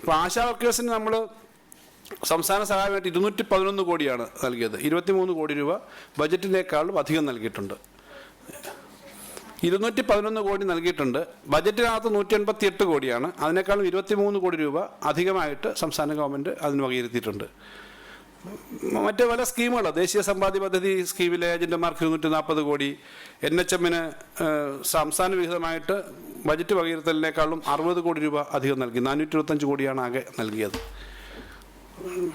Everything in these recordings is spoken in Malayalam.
അപ്പോൾ ആശാ വർക്കേഴ്സിന് നമ്മൾ സംസ്ഥാന സഹായമായിട്ട് 211 കോടിയാണ് നൽകിയത്. 23 കോടി രൂപ ബജറ്റിനേക്കാളും അധികം നൽകിയിട്ടുണ്ട്. 211 കോടി നൽകിയിട്ടുണ്ട്. ബജറ്റിനകത്ത് 188 കോടിയാണ്. അതിനേക്കാളും 23 കോടി രൂപ അധികമായിട്ട് സംസ്ഥാന ഗവൺമെൻറ് അതിന് വകയിരുത്തിയിട്ടുണ്ട്. മറ്റ് പല സ്കീമുകൾ, ദേശീയ സമ്പാദ്യ പദ്ധതി സ്കീമിലെ ഏജന്റുമാർക്ക് 240 കോടി, NHM-ന് സംസ്ഥാന വിഹിതമായിട്ട് ബജറ്റ് വകയിരുത്തലിനേക്കാളും 60 കോടി രൂപ അധികം നൽകി. 425 കോടിയാണ് ആകെ നൽകിയത്.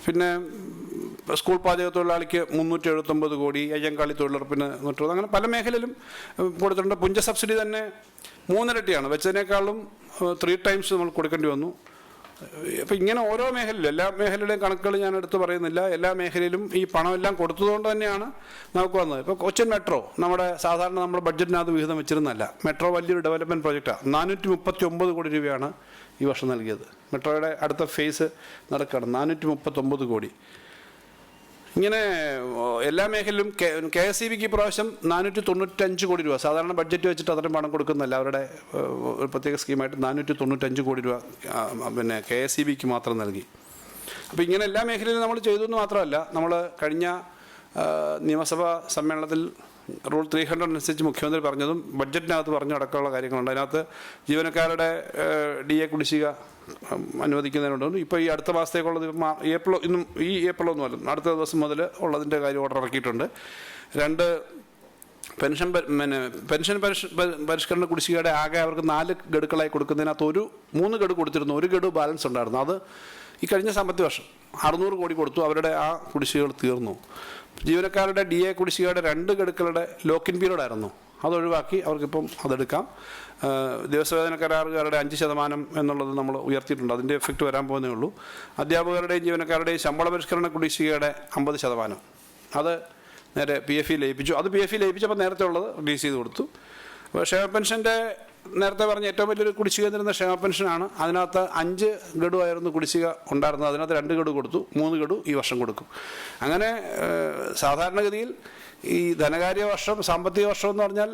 പിന്നെ സ്കൂൾ പാചക തൊഴിലാളിക്ക് 379 കോടി, അയ്യങ്കാളി തൊഴിലുറപ്പിന് 120, അങ്ങനെ പല മേഖലയിലും കൊടുത്തിട്ടുണ്ട്. പുഞ്ച സബ്സിഡി തന്നെ 3 ഇരട്ടിയാണ്, വെച്ചതിനേക്കാളും 3 ടൈംസ് നമ്മൾ കൊടുക്കേണ്ടി വന്നു. അപ്പോൾ ഇങ്ങനെ ഓരോ മേഖലയിലും, എല്ലാ മേഖലയുടെയും കണക്കുകൾ ഞാൻ എടുത്ത് പറയുന്നില്ല, എല്ലാ മേഖലയിലും ഈ പണമെല്ലാം കൊടുത്തതുകൊണ്ട് തന്നെയാണ് നമുക്ക് വന്നത്. ഇപ്പോൾ കൊച്ചിൻ മെട്രോ സാധാരണ നമ്മുടെ ബഡ്ജറ്റിനകത്ത് വിഹിതം വെച്ചിരുന്നല്ല. മെട്രോ വലിയൊരു ഡെവലപ്മെൻറ്റ് പ്രോജക്റ്റാണ്. 439 കോടി രൂപയാണ് ഈ വർഷം നൽകിയത്. മെട്രോയുടെ അടുത്ത ഫേസ് നടക്കുകയാണ്. 439 കോടി. ഇങ്ങനെ എല്ലാ മേഖലയിലും KSEBക്ക് പ്രാവശ്യം 495 കോടി രൂപ, സാധാരണ ബഡ്ജറ്റ് വെച്ചിട്ട് അത്രയും പണം കൊടുക്കുന്നില്ല, അവരുടെ ഒരു പ്രത്യേക സ്കീമായിട്ട് 495 കോടി രൂപ പിന്നെ KSEBക്ക് മാത്രം നൽകി. അപ്പോൾ ഇങ്ങനെ എല്ലാ മേഖലയിലും നമ്മൾ ചെയ്തു എന്ന് മാത്രമല്ല, നമ്മൾ കഴിഞ്ഞ നിയമസഭാ സമ്മേളനത്തിൽ റൂൾ 300 അനുസരിച്ച് മുഖ്യമന്ത്രി പറഞ്ഞതും ബഡ്ജറ്റിനകത്ത് പറഞ്ഞു അടക്കമുള്ള കാര്യങ്ങളുണ്ട്. അതിനകത്ത് ജീവനക്കാരുടെ DA കുടിശ്ശിക അനുവദിക്കുന്നതിനുണ്ട്. ഇപ്പോൾ ഈ അടുത്ത മാസത്തേക്കുള്ളത് ഏപ്രിലൊന്നും അല്ല, അടുത്ത ദിവസം മുതൽ ഉള്ളതിൻ്റെ കാര്യം ഓർഡർ ഇറക്കിയിട്ടുണ്ട്. 2 പെൻഷൻ പരിഷ്കരണ കുടിശ്ശികയുടെ ആകെ അവർക്ക് 4 ഗഡുക്കളായി കൊടുക്കുന്നതിനകത്ത് 3 ഗഡു കൊടുത്തിരുന്നു. 1 ഗഡു ബാലൻസ് ഉണ്ടായിരുന്നു. അത് ഈ കഴിഞ്ഞ സാമ്പത്തിക വർഷം 600 കോടി കൊടുത്തു. അവരുടെ ആ കുടിശ്ശികകൾ തീർന്നു. ജീവനക്കാരുടെ DA കുടിശ്ശികയുടെ 2 ഗഡുക്കളുടെ ലോക്കിൻ പീരീഡ് ആയിരുന്നു, അതൊഴിവാക്കി അവർക്കിപ്പം അതെടുക്കാം. ദിവസവേതന കരാറുകാരുടെ 5% എന്നുള്ളത് നമ്മൾ ഉയർത്തിയിട്ടുണ്ട്. അതിൻ്റെ എഫക്റ്റ് വരാൻ പോകുന്നേ ഉള്ളൂ. അധ്യാപകരുടെയും ജീവനക്കാരുടെയും ശമ്പള പരിഷ്കരണ കുടിശ്ശികയുടെ 50% അത് നേരെ PF ലയിപ്പിച്ചു. അത് PF ലയിപ്പിച്ചപ്പോൾ നേരത്തെ ഉള്ളത് റിലീസ് ചെയ്ത് കൊടുത്തു. അപ്പോൾ ക്ഷേമ പെൻഷൻ്റെ നേരത്തെ പറഞ്ഞ ഏറ്റവും വലിയൊരു കുടിശ്ശിക തരുന്ന ക്ഷേമ പെൻഷനാണ്. അതിനകത്ത് 5 ഗഡു ആയിരുന്നു കുടിശ്ശിക ഉണ്ടായിരുന്നത്. അതിനകത്ത് 2 ഗഡു കൊടുത്തു. 3 ഗഡു ഈ വർഷം കൊടുക്കും. അങ്ങനെ സാധാരണഗതിയിൽ ഈ ധനകാര്യ വർഷം, സാമ്പത്തിക വർഷം എന്ന് പറഞ്ഞാൽ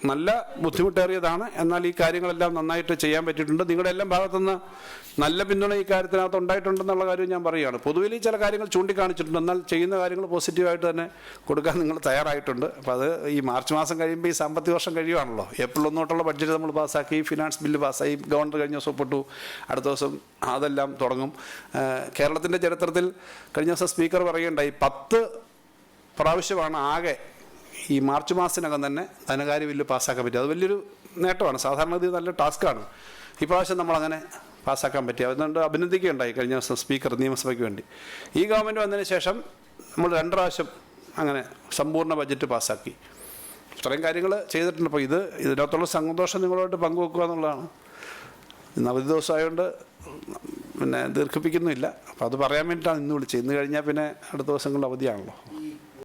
നല്ല ബുദ്ധിമുട്ടേറിയതാണ്. എന്നാൽ ഈ കാര്യങ്ങളെല്ലാം നന്നായിട്ട് ചെയ്യാൻ പറ്റിയിട്ടുണ്ട്. നിങ്ങളുടെ എല്ലാം ഭാഗത്തുനിന്ന് നല്ല പിന്തുണ ഈ കാര്യത്തിനകത്ത് ഉണ്ടായിട്ടുണ്ടെന്നുള്ള കാര്യം ഞാൻ പറയുകയാണ്. പൊതുവിൽ ചില കാര്യങ്ങൾ ചൂണ്ടിക്കാണിച്ചിട്ടുണ്ട്, എന്നാൽ ചെയ്യുന്ന കാര്യങ്ങൾ പോസിറ്റീവായിട്ട് തന്നെ കൊടുക്കാൻ നിങ്ങൾ തയ്യാറായിട്ടുണ്ട്. അപ്പോൾ അത് ഈ മാർച്ച് മാസം കഴിയുമ്പോൾ ഈ സാമ്പത്തിക വർഷം കഴിയുവാണല്ലോ. ഏപ്രിൽ 1 തൊട്ടുള്ള ബഡ്ജറ്റ് നമ്മൾ പാസ്സാക്കി, ഫിനാൻസ് ബില്ല് പാസ്സായി, ഗവർണർ കഴിഞ്ഞ ദിവസം ഒപ്പിട്ടു. അടുത്ത ദിവസം അതെല്ലാം തുടങ്ങും. കേരളത്തിൻ്റെ ചരിത്രത്തിൽ കഴിഞ്ഞ ദിവസം സ്പീക്കർ പറയുകയുണ്ടായി, 10 പ്രാവശ്യമാണ് ആകെ ഈ മാർച്ച് മാസത്തിനകം തന്നെ ധനകാര്യ ബില്ല് പാസ്സാക്കാൻ പറ്റും. അത് വലിയൊരു നേട്ടമാണ്. സാധാരണ ഇത് നല്ല ടാസ്ക്കാണ്. ഈ പ്രാവശ്യം നമ്മളങ്ങനെ പാസ്സാക്കാൻ പറ്റി. അതുകൊണ്ട് അഭിനന്ദിക്കുകയുണ്ടായി കഴിഞ്ഞ ദിവസം സ്പീക്കർ നിയമസഭയ്ക്ക് വേണ്ടി. ഈ ഗവൺമെൻറ് വന്നതിന് ശേഷം നമ്മൾ 2 പ്രാവശ്യം അങ്ങനെ സമ്പൂർണ്ണ ബഡ്ജറ്റ് പാസ്സാക്കി. ഇത്രയും കാര്യങ്ങൾ ചെയ്തിട്ടുണ്ട്. അപ്പോൾ ഇതിനകത്തുള്ള സന്തോഷം നിങ്ങളുമായിട്ട് പങ്കുവെക്കുക എന്നുള്ളതാണ്. ഇന്ന് അവധി ദിവസമായതുകൊണ്ട് പിന്നെ ദീർഘിപ്പിക്കുന്നില്ല. അപ്പോൾ അത് പറയാൻ വേണ്ടിയിട്ടാണ് ഇന്ന് വിളിച്ചത്. ഇന്ന് കഴിഞ്ഞാൽ പിന്നെ അടുത്ത ദിവസങ്ങളിൽ അവധിയാണല്ലോ.